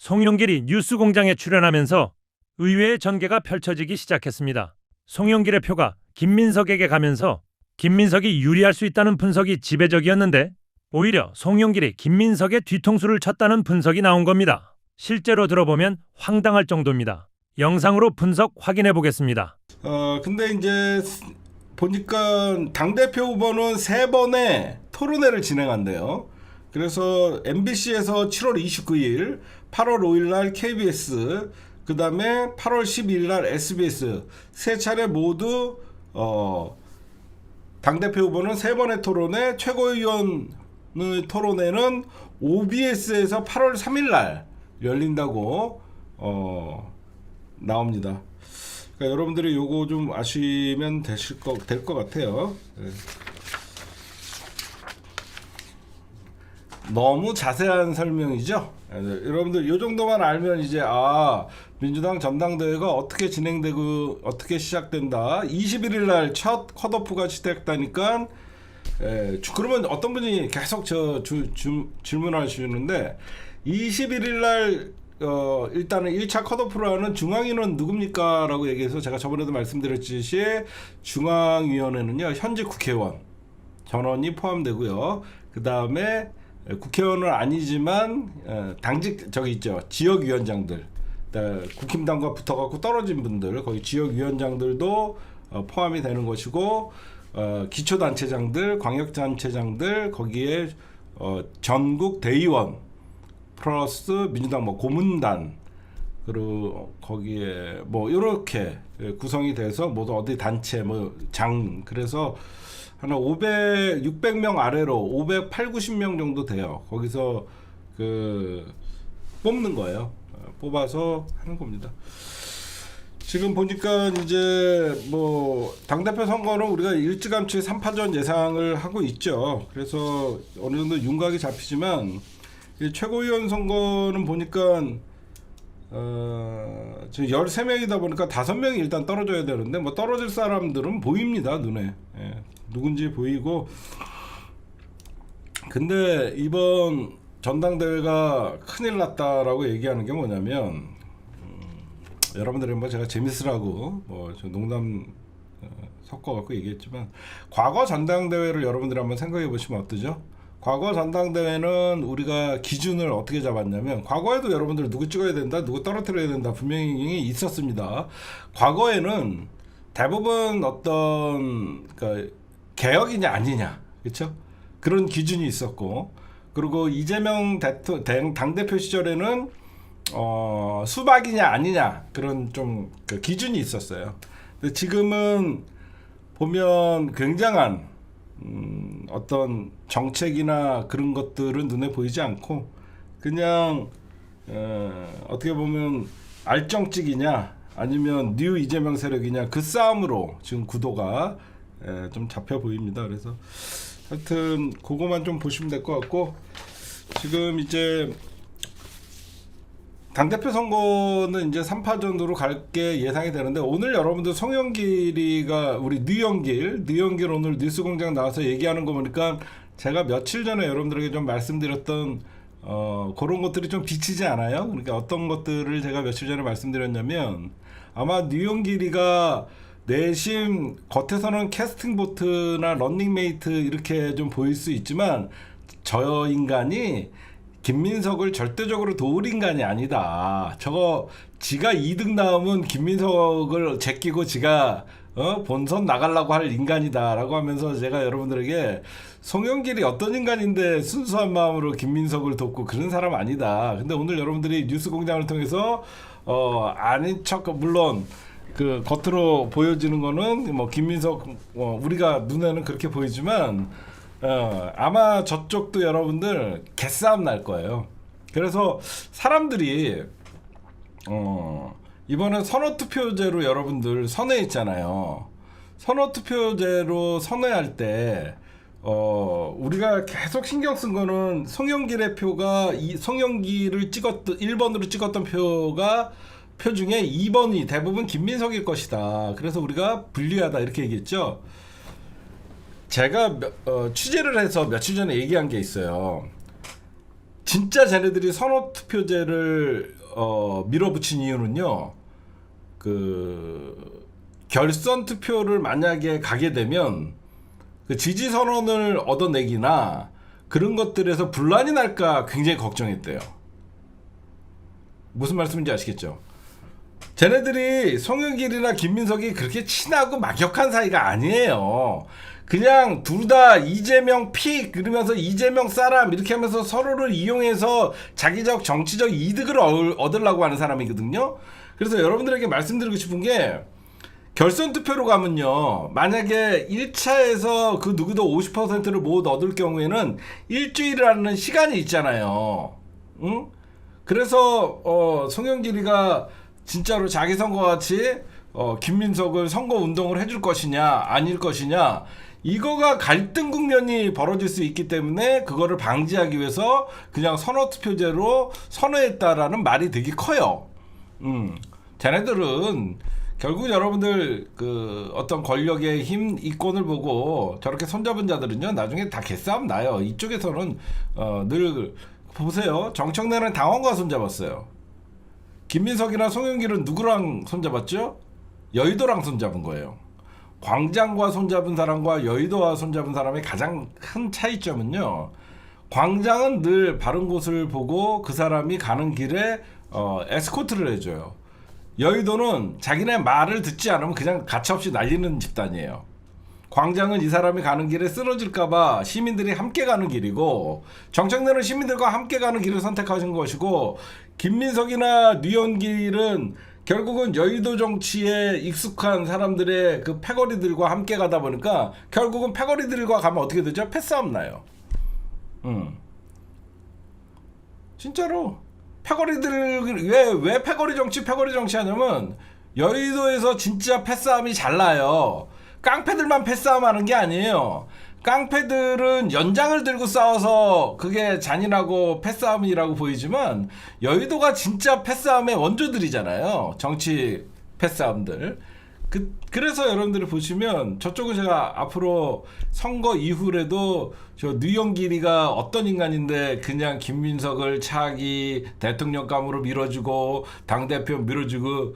송영길이 뉴스공장에 출연하면서 의외의 전개가 펼쳐지기 시작했습니다. 송영길의 표가 김민석에게 가면서 김민석이 유리할 수 있다는 분석이 지배적이었는데 오히려 송영길이 김민석의 뒤통수를 쳤다는 분석이 나온 겁니다. 실제로 들어보면 황당할 정도입니다. 영상으로 분석 확인해 보겠습니다. 근데 이제 보니까 당대표 후보는 3번의 토론회를 진행한대요. 그래서 MBC에서 7월 29일, 8월 5일 날 KBS, 그 다음에 8월 12일 날 SBS 세 차례 모두 당대표 후보는 3번의 토론회, 최고위원의 토론회는 OBS에서 8월 3일 날 열린다고 나옵니다. 그러니까 여러분들이 요거 좀 아시면 될 것 같아요. 네. 너무 자세한 설명이죠. 여러분들 요 정도만 알면 이제 민주당 전당대회가 어떻게 진행되고 어떻게 시작된다. 21일 날 첫 컷오프가 시작되니까 그러면 어떤 분이 계속 질문하시는데 21일 날 일단은 1차 컷오프로 하는 중앙위원은 누굽니까? 라고 얘기해서 제가 저번에도 말씀드렸듯이 중앙위원회는요 현직 국회의원 전원이 포함되고요. 그 다음에 국회의원은 아니지만 당직 있죠 지역위원장들 국힘당과 붙어갖고 떨어진 분들 거기 지역위원장들도 포함이 되는 것이고 기초단체장들 광역단체장들 거기에 전국 대의원 플러스 민주당 고문단 그리고 거기에 이렇게 구성이 돼서 모두 어디 단체 장 그래서 한 600명 아래로 580-90명 정도 돼요. 거기서 뽑는 거예요. 뽑아서 하는 겁니다. 지금 보니까 이제 당대표 선거는 우리가 일찌감치 3파전 예상을 하고 있죠. 그래서 어느 정도 윤곽이 잡히지만 최고위원 선거는 보니까 지금 13명이다 보니까 5명이 일단 떨어져야 되는데 떨어질 사람들은 보입니다. 눈에 누군지 보이고. 근데 이번 전당대회가 큰일 났다라고 얘기하는 게 뭐냐면 여러분들이 제가 재밌으라고 저 농담 섞어갖고 얘기했지만 과거 전당대회를 여러분들이 한번 생각해 보시면 어떠죠? 과거 전당대회는 우리가 기준을 어떻게 잡았냐면 과거에도 여러분들 누구 찍어야 된다 누구 떨어뜨려야 된다 분명히 있었습니다. 과거에는 대부분 어떤 개혁이냐 아니냐 그렇죠? 그런 기준이 있었고 그리고 이재명 당대표 시절에는 수박이냐 아니냐 그런 좀 기준이 있었어요. 근데 지금은 보면 굉장한 어떤 정책이나 그런 것들은 눈에 보이지 않고 그냥 어떻게 보면 알정찍이냐 아니면 뉴 이재명 세력이냐 그 싸움으로 지금 구도가 좀 잡혀 보입니다. 그래서 하여튼 그거만 좀 보시면 될 것 같고 지금 이제 당대표 선거는 이제 3파전으로 갈 게 예상이 되는데 오늘 여러분들 송영길이가 우리 뉴영길 오늘 뉴스공장 나와서 얘기하는 거 보니까 제가 며칠 전에 여러분들에게 좀 말씀드렸던 그런 것들이 좀 비치지 않아요? 그러니까 어떤 것들을 제가 며칠 전에 말씀드렸냐면 아마 뉴영길이가 내심 겉에서는 캐스팅보트나 런닝메이트 이렇게 좀 보일 수 있지만 저 인간이 김민석을 절대적으로 도울 인간이 아니다. 저거 지가 2등 나오면 김민석을 제끼고 지가 본선 나가려고 할 인간이다라고 하면서 제가 여러분들에게 송영길이 어떤 인간인데 순수한 마음으로 김민석을 돕고 그런 사람 아니다. 근데 오늘 여러분들이 뉴스공장을 통해서 아닌 척 물론 겉으로 보여지는 거는 김민석 우리가 눈에는 그렇게 보이지만 아마 저쪽도 여러분들 개싸움 날 거예요. 그래서 사람들이 이번에 선호투표제로 여러분들 선회했잖아요. 선호투표제로 선회할 때 우리가 계속 신경 쓴 거는 송영길의 표가 송영길을 1번으로 찍었던 표 중에 2번이 대부분 김민석일 것이다. 그래서 우리가 불리하다 이렇게 얘기했죠. 제가 취재를 해서 며칠 전에 얘기한 게 있어요. 진짜 쟤네들이 선호 투표제를 밀어붙인 이유는요. 그 결선 투표를 만약에 가게 되면 그 지지 선언을 얻어내기나 그런 것들에서 분란이 날까 굉장히 걱정했대요. 무슨 말씀인지 아시겠죠? 쟤네들이 송영길이나 김민석이 그렇게 친하고 막역한 사이가 아니에요. 그냥 둘 다 이재명 픽 그러면서 이재명 사람 이렇게 하면서 서로를 이용해서 자기적 정치적 이득을 얻으려고 하는 사람이거든요. 그래서 여러분들에게 말씀드리고 싶은 게 결선 투표로 가면요. 만약에 1차에서 그 누구도 50%를 못 얻을 경우에는 일주일이라는 시간이 있잖아요. 응? 그래서 송영길이가 진짜로 자기 선거와 같이 김민석을 선거 운동을 해줄 것이냐 아닐 것이냐 이거가 갈등 국면이 벌어질 수 있기 때문에 그거를 방지하기 위해서 그냥 선호투표제로 선호했다라는 말이 되게 커요. 쟤네들은 결국 여러분들 그 어떤 권력의 힘 이권을 보고 저렇게 손잡은 자들은요 나중에 다 개싸움 나요. 이쪽에서는 늘 보세요. 정청래는 당원과 손잡았어요. 김민석이나 송영길은 누구랑 손잡았죠? 여의도랑 손잡은 거예요. 광장과 손잡은 사람과 여의도와 손잡은 사람의 가장 큰 차이점은요. 광장은 늘 바른 곳을 보고 그 사람이 가는 길에 에스코트를 해줘요. 여의도는 자기네 말을 듣지 않으면 그냥 가차없이 날리는 집단이에요. 광장은 이 사람이 가는 길에 쓰러질까봐 시민들이 함께 가는 길이고 정청래는 시민들과 함께 가는 길을 선택하신 것이고 김민석이나 류현길은 결국은 여의도 정치에 익숙한 사람들의 그 패거리들과 함께 가다 보니까 결국은 패거리들과 가면 어떻게 되죠? 패싸움 나요. 진짜로 패거리들 왜 패거리 정치 하냐면 여의도에서 진짜 패싸움이 잘 나요. 깡패들만 패싸움하는 게 아니에요. 깡패들은 연장을 들고 싸워서 그게 잔인하고 패싸움이라고 보이지만 여의도가 진짜 패싸움의 원조들이잖아요. 정치 패싸움들. 그래서 여러분들이 보시면 저쪽은 제가 앞으로 선거 이후에도 저 류현길이가 어떤 인간인데 그냥 김민석을 차기 대통령감으로 밀어주고 당대표 밀어주고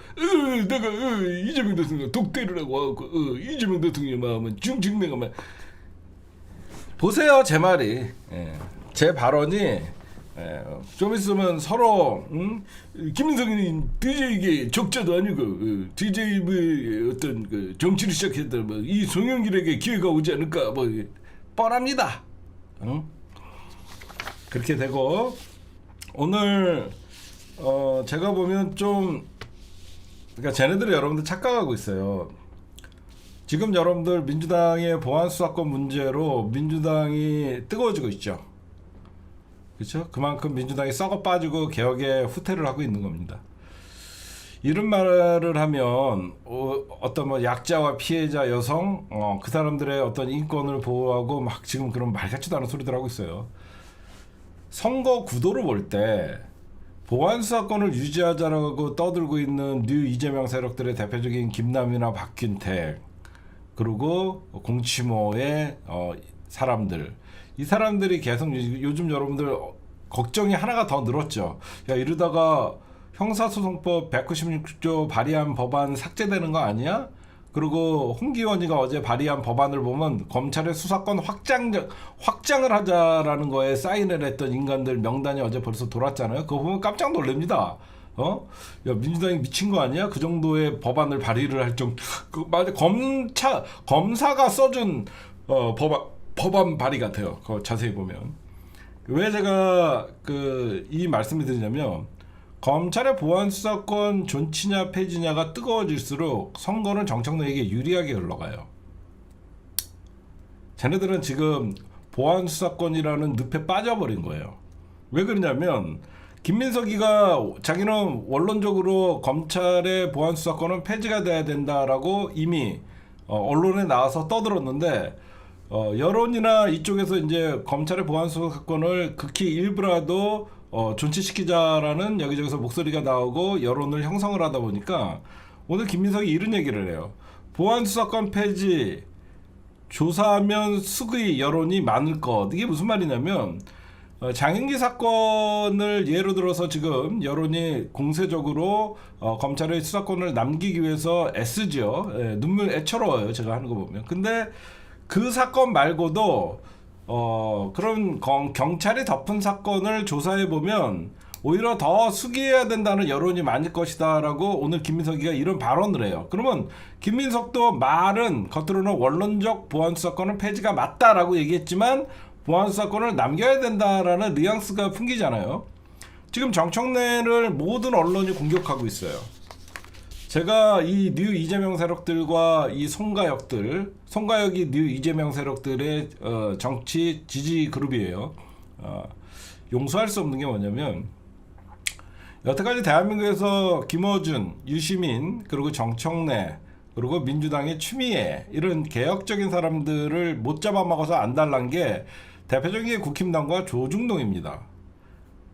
내가 이재명 대통령 독대를 하고 이재명 대통령 마음은 중증내가 막 보세요 제 말이 제 발언이 좀 있으면 서로 김민석이 DJ에게 적자도 아니고 DJ의 어떤 그 정치를 시작했다 이 송영길에게 기회가 오지 않을까 뭐 뻔합니다. 그렇게 되고 오늘 제가 보면 좀 그러니까 쟤네들이 여러분들 착각하고 있어요. 지금 여러분들 민주당의 보안수사권 문제로 민주당이 뜨거워지고 있죠. 그렇죠? 그만큼 민주당이 썩어 빠지고 개혁에 후퇴를 하고 있는 겁니다. 이런 말을 하면 어떤 뭐 약자와 피해자 여성 그 사람들의 어떤 인권을 보호하고 막 지금 그런 말 같지도 않은 소리들 하고 있어요. 선거 구도를 볼 때 보안수사권을 유지하자라고 떠들고 있는 뉴 이재명 세력들의 대표적인 김남희나 박균택 그리고 공치모의 사람들 이 사람들이 계속 요즘 여러분들 걱정이 하나가 더 늘었죠. 야 이러다가 형사소송법 196조 발의한 법안 삭제되는 거 아니야? 그리고 홍기원이가 어제 발의한 법안을 보면 검찰의 수사권 확장을 하자라는 거에 사인을 했던 인간들 명단이 어제 벌써 돌았잖아요. 그거 보면 깜짝 놀랍니다. 야 민주당이 미친 거 아니야? 그 정도의 법안을 발의를 할 정도. 맞아 검사가 써준 법안 발의 같아요. 그거 자세히 보면 왜 제가 이 말씀을 드리냐면 검찰의 보안수사권 존치냐 폐지냐가 뜨거워질수록 선거는 정청래에게 유리하게 흘러가요. 쟤네들은 지금 보안수사권이라는 늪에 빠져버린 거예요. 왜 그러냐면 김민석이가 자기는 원론적으로 검찰의 보안수사권은 폐지가 돼야 된다라고 이미 언론에 나와서 떠들었는데 여론이나 이쪽에서 이제 검찰의 보안수사권을 극히 일부라도 존치시키자라는 여기저기서 목소리가 나오고 여론을 형성을 하다 보니까 오늘 김민석이 이런 얘기를 해요. 보안수사권 폐지 조사하면 수의 여론이 많을 것. 이게 무슨 말이냐면 장윤기 사건을 예로 들어서 지금 여론이 공세적으로 검찰의 수사권을 남기기 위해서 애쓰죠. 예, 눈물 애처로워요. 제가 하는 거 보면. 근데 그 사건 말고도 그런 경찰이 덮은 사건을 조사해 보면 오히려 더 수기해야 된다는 여론이 많을 것이다라고 오늘 김민석이가 이런 발언을 해요. 그러면 김민석도 말은 겉으로는 원론적 보안수사권은 폐지가 맞다라고 얘기했지만 보안수사권을 남겨야 된다라는 뉘앙스가 풍기잖아요. 지금 정청래를 모든 언론이 공격하고 있어요. 제가 이 뉴 이재명 세력들과 이 송가혁이 뉴 이재명 세력들의 정치 지지 그룹이에요. 용서할 수 없는 게 뭐냐면 여태까지 대한민국에서 김어준, 유시민, 그리고 정청래, 그리고 민주당의 추미애 이런 개혁적인 사람들을 못 잡아먹어서 안달난 게 대표적인 게 국힘당과 조중동입니다.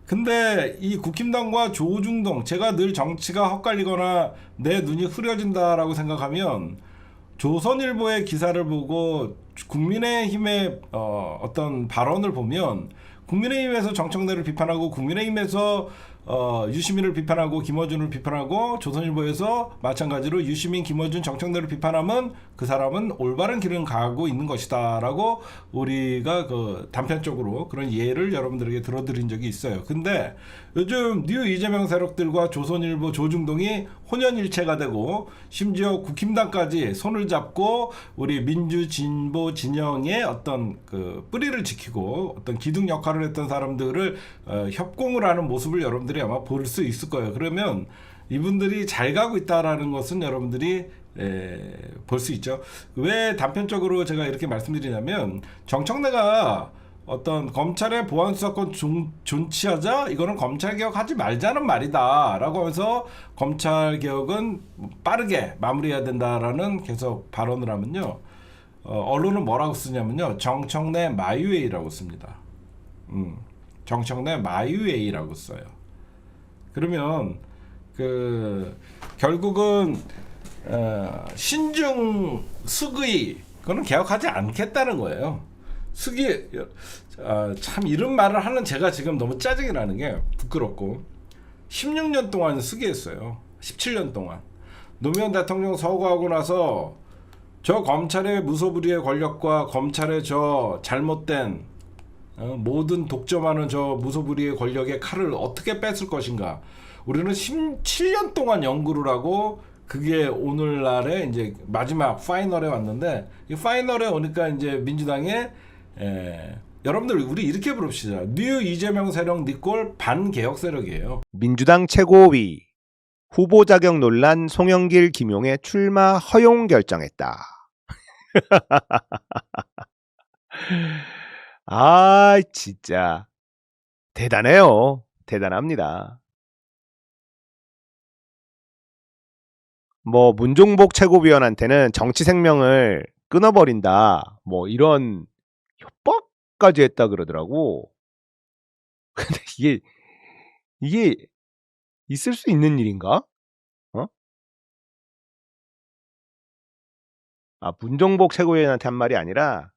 근데 이 국힘당과 조중동, 제가 늘 정치가 헛갈리거나 내 눈이 흐려진다라고 생각하면 조선일보의 기사를 보고 국민의힘의 어떤 발언을 보면 국민의힘에서 정청래를 비판하고 국민의힘에서 유시민을 비판하고 김어준을 비판하고 조선일보에서 마찬가지로 유시민, 김어준, 정청래를 비판하면 그 사람은 올바른 길을 가고 있는 것이다라고 우리가 그 단편적으로 그런 예를 여러분들에게 들어드린 적이 있어요. 근데 요즘 뉴 이재명 세력들과 조선일보, 조중동이 혼연일체가 되고 심지어 국힘당까지 손을 잡고 우리 민주 진보 진영의 어떤 그 뿌리를 지키고 어떤 기둥 역할을 했던 사람들을 협공을 하는 모습을 여러분들이 아마 볼 수 있을 거예요. 그러면 이분들이 잘 가고 있다라는 것은 여러분들이 볼 수 있죠. 왜 단편적으로 제가 이렇게 말씀드리냐면 정청래가 어떤 검찰의 보안수사권 존치하자 이거는 검찰개혁 하지 말자는 말이다 라고 하면서 검찰개혁은 빠르게 마무리해야 된다라는 계속 발언을 하면요, 언론은 뭐라고 쓰냐면요, 정청래 마이웨이라고 씁니다. 정청래 마이웨이라고 써요. 그러면 그 결국은 신중 수의 그거는 개혁하지 않겠다는 거예요. 수기 참 이런 말을 하는 제가 지금 너무 짜증이 나는 게 부끄럽고 16년 동안 수기했어요. 17년 동안 노무현 대통령 서거하고 나서 저 검찰의 무소불위의 권력과 검찰의 저 잘못된 모든 독점하는 저 무소불위의 권력의 칼을 어떻게 뺐을 것인가. 우리는 17년 동안 연구를 하고 그게 오늘날에 이제 마지막 파이널에 왔는데 이 파이널에 오니까 이제 민주당의 여러분들 우리 이렇게 부릅시다. 뉴 이재명 세력 니꼴 반개혁 세력이에요. 민주당 최고위 후보 자격 논란 송영길 김용의 출마 허용 결정했다. 아 진짜 대단해요. 대단합니다. 뭐 문종복 최고위원한테는 정치 생명을 끊어버린다. 뭐 이런 협박까지 했다 그러더라고. 근데 이게 있을 수 있는 일인가? 문종복 최고위원한테 한 말이 아니라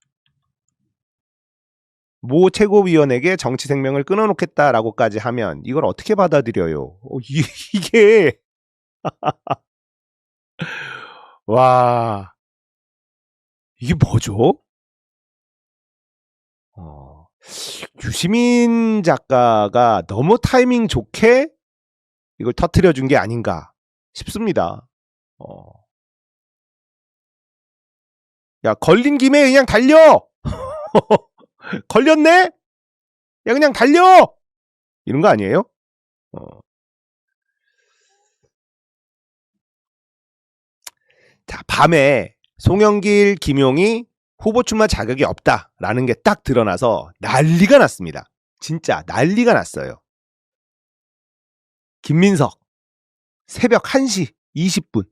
모 최고위원에게 정치 생명을 끊어놓겠다라고까지 하면 이걸 어떻게 받아들여요? 이게 와 이게 뭐죠? 유시민 작가가 너무 타이밍 좋게 이걸 터뜨려준 게 아닌가 싶습니다. 야 걸린 김에 그냥 달려! 걸렸네? 야 그냥 달려! 이런 거 아니에요? 자, 밤에 송영길, 김용이 후보 출마 자격이 없다라는 게 딱 드러나서 난리가 났습니다. 진짜 난리가 났어요. 김민석 새벽 1시 20분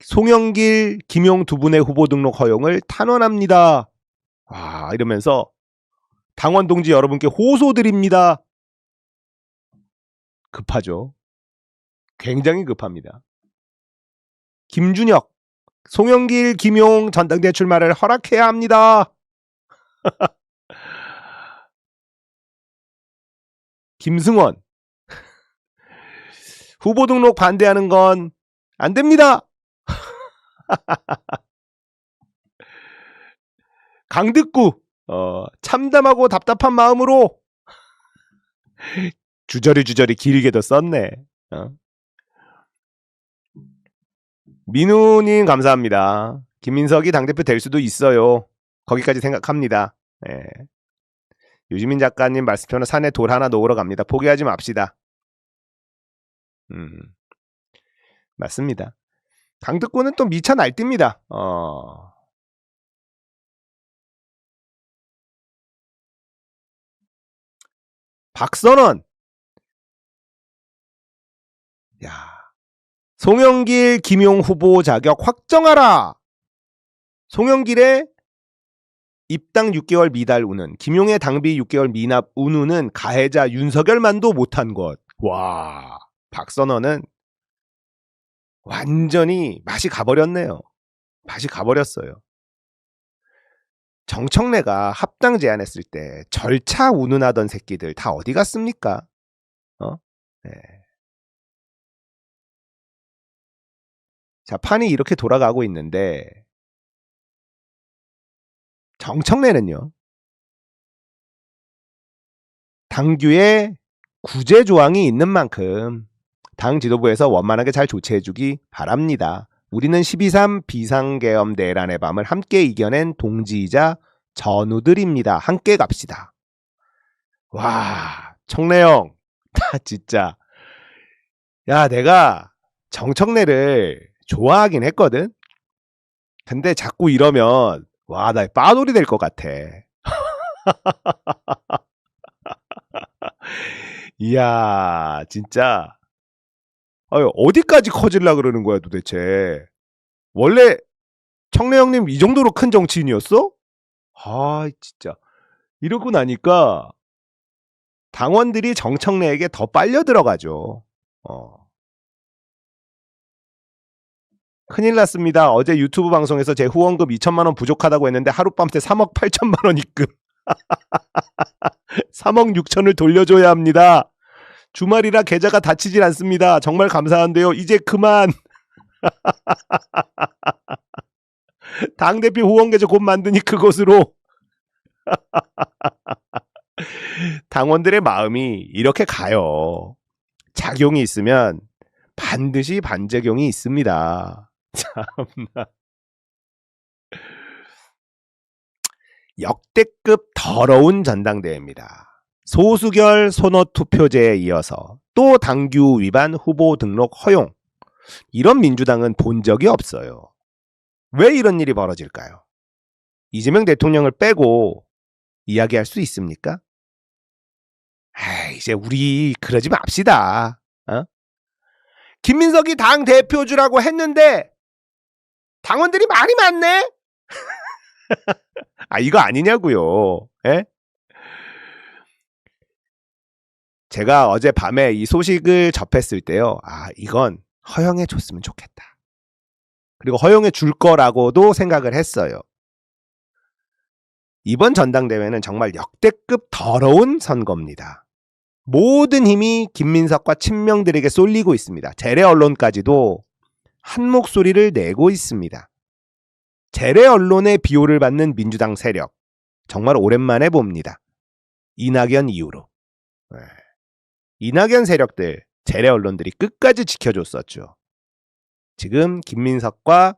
송영길, 김용 두 분의 후보 등록 허용을 탄원합니다. 이러면서 당원 동지 여러분께 호소드립니다. 급하죠. 굉장히 급합니다. 김준혁 송영길, 김용 전당대 출마를 허락해야 합니다. 김승원. 후보 등록 반대하는 건 안 됩니다. 강득구. 참담하고 답답한 마음으로 주저리 길게도 썼네. 민우님 감사합니다. 김민석이 당대표 될 수도 있어요. 거기까지 생각합니다. 예. 유지민 작가님 말씀표는 산에 돌 하나 놓으러 갑니다. 포기하지 맙시다. 맞습니다. 강득구는 또 미쳐 날뜁니다. 박선원. 야, 송영길, 김용 후보 자격 확정하라. 송영길의 입당 6개월 미달 운운, 김용의 당비 6개월 미납 운운은 가해자 윤석열만도 못한 것. 와, 박선원은 완전히 맛이 가버렸네요. 맛이 가버렸어요. 정청래가 합당 제안했을 때 절차 운운하던 새끼들 다 어디 갔습니까? 네. 자, 판이 이렇게 돌아가고 있는데 정청래는요, 당규에 구제 조항이 있는 만큼 당 지도부에서 원만하게 잘 조치해주기 바랍니다. 우리는 12.3 비상계엄 내란의 밤을 함께 이겨낸 동지이자 전우들입니다. 함께 갑시다. 와, 청래형, 나 진짜, 야, 내가 정청래를 좋아하긴 했거든. 근데 자꾸 이러면 와, 나 빠돌이 될 것 같아. 이야, 진짜. 어디까지 커질라 그러는 거야 도대체. 원래 청래 형님 이 정도로 큰 정치인이었어? 아, 진짜. 이러고 나니까 당원들이 정청래에게 더 빨려 들어가죠. 큰일 났습니다. 어제 유튜브 방송에서 제 후원금 2천만 원 부족하다고 했는데 하룻밤새 3억 8천만 원 입금. 3억 6천을 돌려줘야 합니다. 주말이라 계좌가 닫히질 않습니다. 정말 감사한데요. 이제 그만. 당대표 후원계좌 곧 만드니 그곳으로. 당원들의 마음이 이렇게 가요. 작용이 있으면 반드시 반작용이 있습니다. 참나. 역대급 더러운 전당대회입니다. 소수결 선호 투표제에 이어서 또 당규 위반 후보 등록 허용. 이런 민주당은 본 적이 없어요. 왜 이런 일이 벌어질까요? 이재명 대통령을 빼고 이야기할 수 있습니까? 이제 우리 그러지 맙시다. 김민석이 당 대표주라고 했는데 당원들이 말이 많네? 이거 아니냐고요. 예? 제가 어젯밤에 이 소식을 접했을 때요. 이건 허용해 줬으면 좋겠다. 그리고 허용해 줄 거라고도 생각을 했어요. 이번 전당대회는 정말 역대급 더러운 선거입니다. 모든 힘이 김민석과 친명들에게 쏠리고 있습니다. 재래 언론까지도 한 목소리를 내고 있습니다. 재래 언론의 비호를 받는 민주당 세력, 정말 오랜만에 봅니다. 이낙연 이후로. 이낙연 세력들, 재래 언론들이 끝까지 지켜줬었죠. 지금 김민석과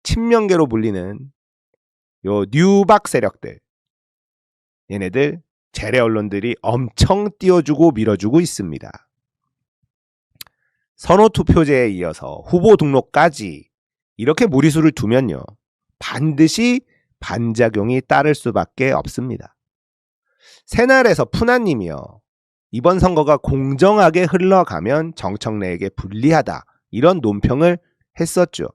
친명계로 불리는 요 뉴박 세력들, 얘네들 재래 언론들이 엄청 띄워주고 밀어주고 있습니다. 선호투표제에 이어서 후보 등록까지 이렇게 무리수를 두면요, 반드시 반작용이 따를 수밖에 없습니다. 새날에서 푸나님이요, 이번 선거가 공정하게 흘러가면 정청래에게 불리하다, 이런 논평을 했었죠.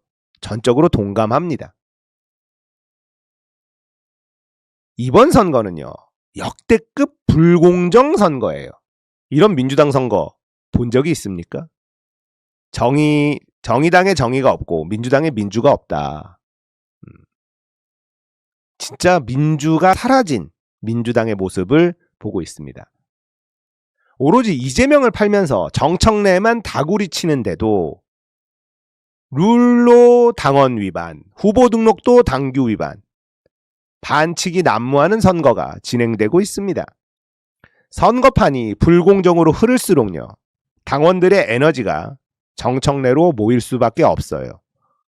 전적으로 동감합니다. 이번 선거는요, 역대급 불공정 선거예요. 이런 민주당 선거 본 적이 있습니까? 정의당에 정의가 없고 민주당에 민주가 없다. 진짜 민주가 사라진 민주당의 모습을 보고 있습니다. 오로지 이재명을 팔면서 정청래만 다구리 치는데도 룰로 당원 위반, 후보 등록도 당규 위반, 반칙이 난무하는 선거가 진행되고 있습니다. 선거판이 불공정으로 흐를수록요, 당원들의 에너지가 정청래로 모일 수밖에 없어요.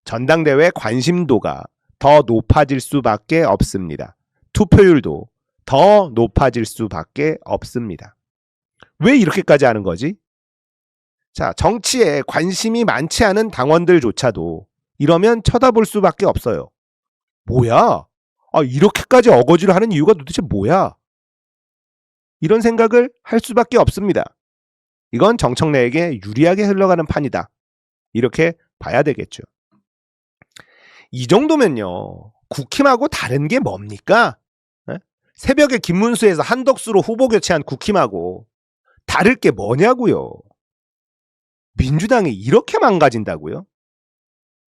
전당대회 관심도가 더 높아질 수밖에 없습니다. 투표율도 더 높아질 수밖에 없습니다. 왜 이렇게까지 하는 거지? 자, 정치에 관심이 많지 않은 당원들조차도 이러면 쳐다볼 수밖에 없어요. 뭐야? 이렇게까지 어거지를 하는 이유가 도대체 뭐야? 이런 생각을 할 수밖에 없습니다. 이건 정청래에게 유리하게 흘러가는 판이다. 이렇게 봐야 되겠죠. 이 정도면요, 국힘하고 다른 게 뭡니까? 새벽에 김문수에서 한덕수로 후보 교체한 국힘하고 다를 게 뭐냐고요. 민주당이 이렇게 망가진다고요?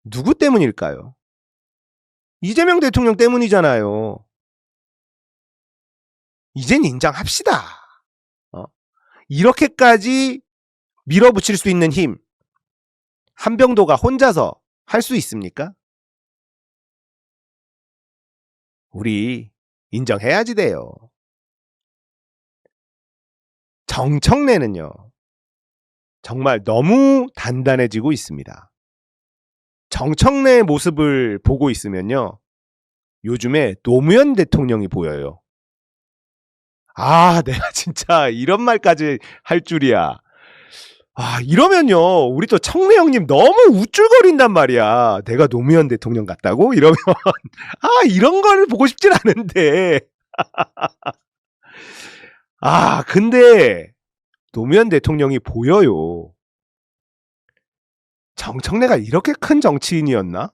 누구 때문일까요? 이재명 대통령 때문이잖아요. 이젠 인정합시다. 이렇게까지 밀어붙일 수 있는 힘, 한병도가 혼자서 할 수 있습니까? 우리 인정해야지 돼요. 정청래는요, 정말 너무 단단해지고 있습니다. 정청래의 모습을 보고 있으면요, 요즘에 노무현 대통령이 보여요. 내가 진짜 이런 말까지 할 줄이야. 이러면요, 우리 또 청래 형님 너무 우쭐거린단 말이야. 내가 노무현 대통령 같다고? 이러면 이런 걸 보고 싶진 않은데. 근데 노무현 대통령이 보여요. 정청래가 이렇게 큰 정치인이었나?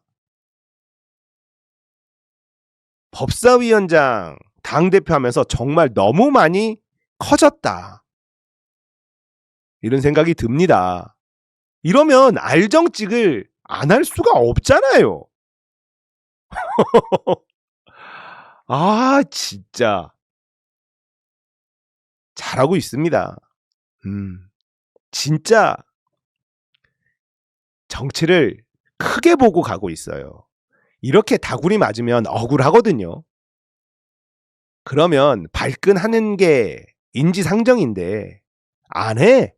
법사위원장, 당대표 하면서 정말 너무 많이 커졌다. 이런 생각이 듭니다. 이러면 알정직을 안 할 수가 없잖아요. 진짜. 잘하고 있습니다. 진짜 정치를 크게 보고 가고 있어요. 이렇게 다구리 맞으면 억울하거든요. 그러면 발끈하는 게 인지상정인데 안 해.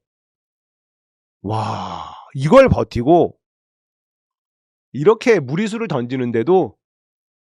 이걸 버티고 이렇게 무리수를 던지는데도